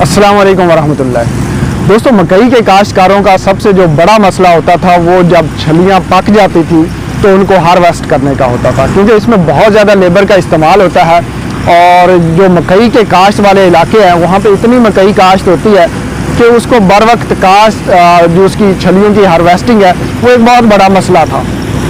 अस्सलाम वालेकुम वरहमतुल्लाह। दोस्तों, मकई के काश्तकारों का सबसे जो बड़ा मसला होता था वो जब छलियाँ पक जाती थी तो उनको हार्वेस्ट करने का होता था, क्योंकि इसमें बहुत ज़्यादा लेबर का इस्तेमाल होता है। और जो मकई के काश्त वाले इलाके हैं वहाँ पे इतनी मकई काश्त होती है कि उसको बर वक्त काश्त जो उसकी छलियों की हार्वेस्टिंग है वो एक बहुत बड़ा मसला था,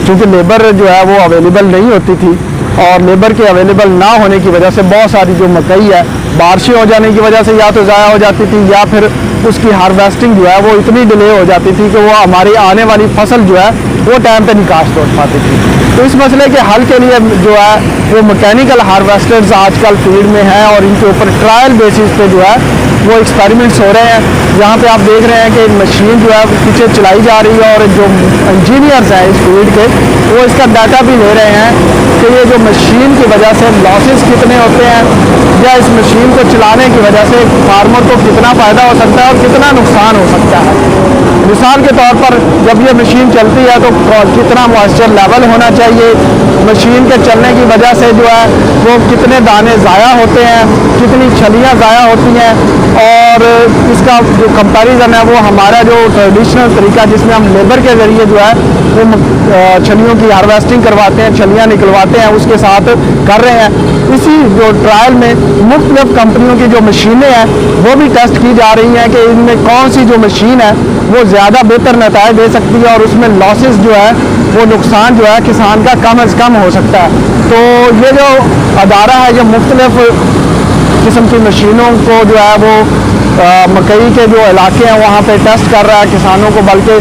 क्योंकि लेबर जो है वो अवेलेबल नहीं होती थी। और लेबर के अवेलेबल ना होने की वजह से बहुत सारी जो मकई है बारिशें हो जाने की वजह से या तो ज़ाया हो जाती थी या फिर उसकी हार्वेस्टिंग जो है वो इतनी डिले हो जाती थी कि वो हमारी आने वाली फसल जो है वो टाइम पे नहीं काश्त हो पाती थी। तो इस मसले के हल के लिए जो है वो मैकेनिकल हार्वेस्टर्स आजकल फील्ड में हैं और इनके ऊपर ट्रायल बेसिस पे जो है वो एक्सपेरिमेंट्स हो रहे हैं। यहाँ पे आप देख रहे हैं कि मशीन जो है पीछे चलाई जा रही है और जो इंजीनियर्स हैं इस फील्ड के वो इसका डाटा भी ले रहे हैं कि ये जो मशीन की वजह से लॉसेस कितने होते हैं या इस मशीन को चलाने की वजह से फार्मर को कितना फ़ायदा हो सकता है और कितना नुकसान हो सकता है। मिसाल के तौर पर जब ये मशीन चलती है तो कितना मॉइस्चर लेवल होना चाहिए, मशीन के चलने की वजह से जो है वो कितने दाने ज़ाया होते हैं, कितनी छलियाँ ज़ाया होती हैं। और इसका जो कंपैरिजन है वो हमारा जो ट्रेडिशनल तरीका जिसमें हम लेबर के ज़रिए जो है वो छलियों की हार्वेस्टिंग करवाते हैं, छलियाँ निकलवाते हैं, उसके साथ कर रहे हैं। इसी जो ट्रायल में मुख्तलिफ कंपनियों की जो मशीनें हैं वो भी टेस्ट की जा रही हैं कि इनमें कौन सी जो मशीन है वो ज़्यादा बेहतर नतीजे दे सकती है और उसमें लॉसेस जो है वो नुकसान जो है किसान का कम अज़ कम हो सकता है। तो ये जो अदारा है जो मुख्तलिफ किस्म की मशीनों को जो है वो मकई के जो इलाके हैं वहाँ पे टेस्ट कर रहा है किसानों को, बल्कि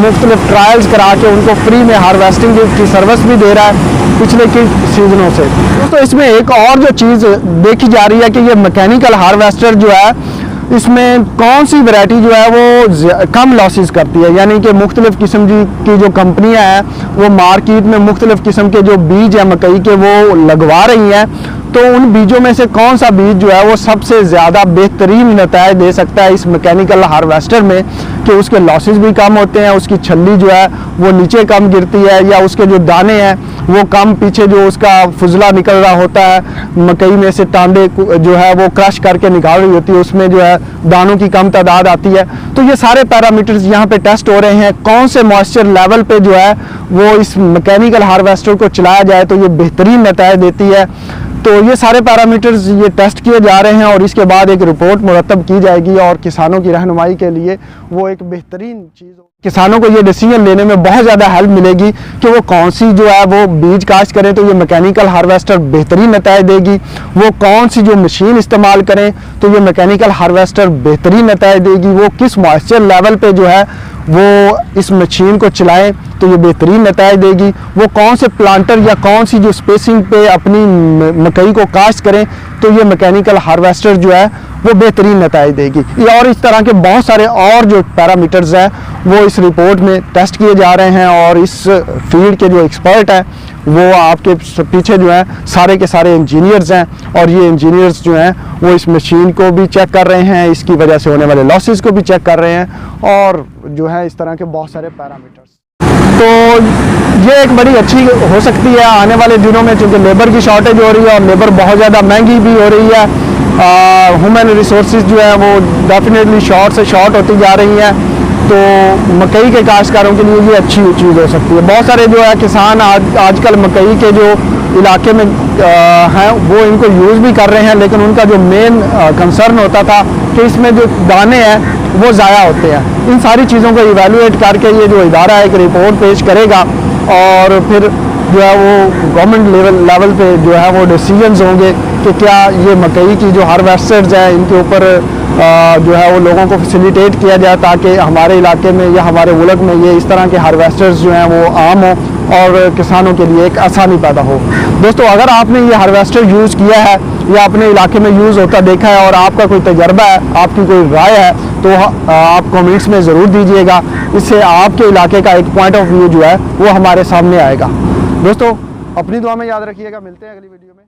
मुख्तलिफ ट्रायल्स करा के उनको फ्री में हार्वेस्टिंग की सर्विस भी दे रहा है पिछले की सीजनों से। तो इसमें एक और जो चीज़ देखी जा रही है कि ये मैकेनिकल हार्वेस्टर जो है इसमें कौन सी वैरायटी जो है वो कम लॉसेस करती है, यानी कि मुख्तलिफ किस्म की जो कंपनियां हैं वो मार्केट में मुख्तलिफ किस्म के जो बीज है मकई के वो लगवा रही हैं। तो उन बीजों में से कौन सा बीज जो है वो सबसे ज़्यादा बेहतरीन नतीजे दे सकता है इस मैकेनिकल हार्वेस्टर में, कि उसके लॉसेस भी कम होते हैं, उसकी छल्ली जो है वो नीचे कम गिरती है या उसके जो दाने हैं वो कम, पीछे जो उसका फुजला निकल रहा होता है मकई में से टांडे जो है वो क्रश करके निकाल रही होती है, उसमें जो है दानों की कम तादाद आती है। तो ये सारे पैरामीटर्स यहाँ पे टेस्ट हो रहे हैं, कौन से मॉइस्चर लेवल पे जो है वो इस मैकेनिकल हार्वेस्टर को चलाया जाए तो ये बेहतरीन नतीजे देती है। तो ये सारे पैरामीटर्स ये टेस्ट किए जा रहे हैं और इसके बाद एक रिपोर्ट मुरतब की जाएगी और किसानों की रहनुमाई के लिए वो एक बेहतरीन चीज़, किसानों को ये डिसीजन लेने में बहुत ज़्यादा हेल्प मिलेगी कि वो कौन सी जो है वो बीज काश्त करें तो ये मैकेनिकल हार्वेस्टर बेहतरीन नतीजे देगी, वो कौन सी जो मशीन इस्तेमाल करें तो ये मैकेनिकल हार्वेस्टर बेहतरीन नतीजे देगी, वो किस मॉइस्चर लेवल पे जो है वो इस मशीन को चलाएं तो ये बेहतरीन नतीजे देगी, वो कौन से प्लांटर या कौन सी जो स्पेसिंग पे अपनी मकई को काश्त करें तो ये मैकेनिकल हार्वेस्टर जो है वो बेहतरीन नतीजे देगी। और इस तरह के बहुत सारे और जो पैरामीटर्स हैं वो इस रिपोर्ट में टेस्ट किए जा रहे हैं और इस फील्ड के जो एक्सपर्ट हैं वो आपके पीछे जो है सारे के सारे इंजीनियर्स हैं और ये इंजीनियर्स जो हैं वो इस मशीन को भी चेक कर रहे हैं, इसकी वजह से होने वाले लॉसेस को भी चेक कर रहे हैं और जो है इस तरह के बहुत सारे पैरामीटर्स। तो ये एक बड़ी अच्छी हो सकती है आने वाले दिनों में, क्योंकि लेबर की शॉर्टेज हो रही है और लेबर बहुत ज़्यादा महंगी भी हो रही है। ह्यूमन रिसोर्सेज जो है वो डेफिनेटली शॉर्ट से शॉर्ट होती जा रही हैं। तो मकई के काश्तकारों के लिए ये अच्छी चीज़ हो सकती है। बहुत सारे जो है किसान आजकल मकई के जो इलाके में हैं वो इनको यूज़ भी कर रहे हैं, लेकिन उनका जो मेन कंसर्न होता था कि इसमें जो दाने हैं वो ज़ाया होते हैं। इन सारी चीज़ों को इवेलुएट करके ये जो इदारा एक रिपोर्ट पेश करेगा और फिर जो है वो गवर्नमेंट लेवल पे जो है वो डिसीजंस होंगे कि क्या ये मकई की जो हार्वेस्टर्स हैं इनके ऊपर जो है वो लोगों को फैसिलिटेट किया जाए ताकि हमारे इलाके में या हमारे मुल्क में ये इस तरह के हार्वेस्टर्स जो हैं वो आम हो और किसानों के लिए एक आसानी पैदा हो। दोस्तों, अगर आपने ये हार्वेस्टर यूज़ किया है या अपने इलाके में यूज़ होता देखा है और आपका कोई तजर्बा है, आपकी कोई राय है तो आप कमेंट्स में ज़रूर दीजिएगा। इससे आपके इलाके का एक पॉइंट ऑफ व्यू जो है वो हमारे सामने आएगा। दोस्तों, अपनी दुआ में याद रखिएगा, मिलते हैं अगली वीडियो में।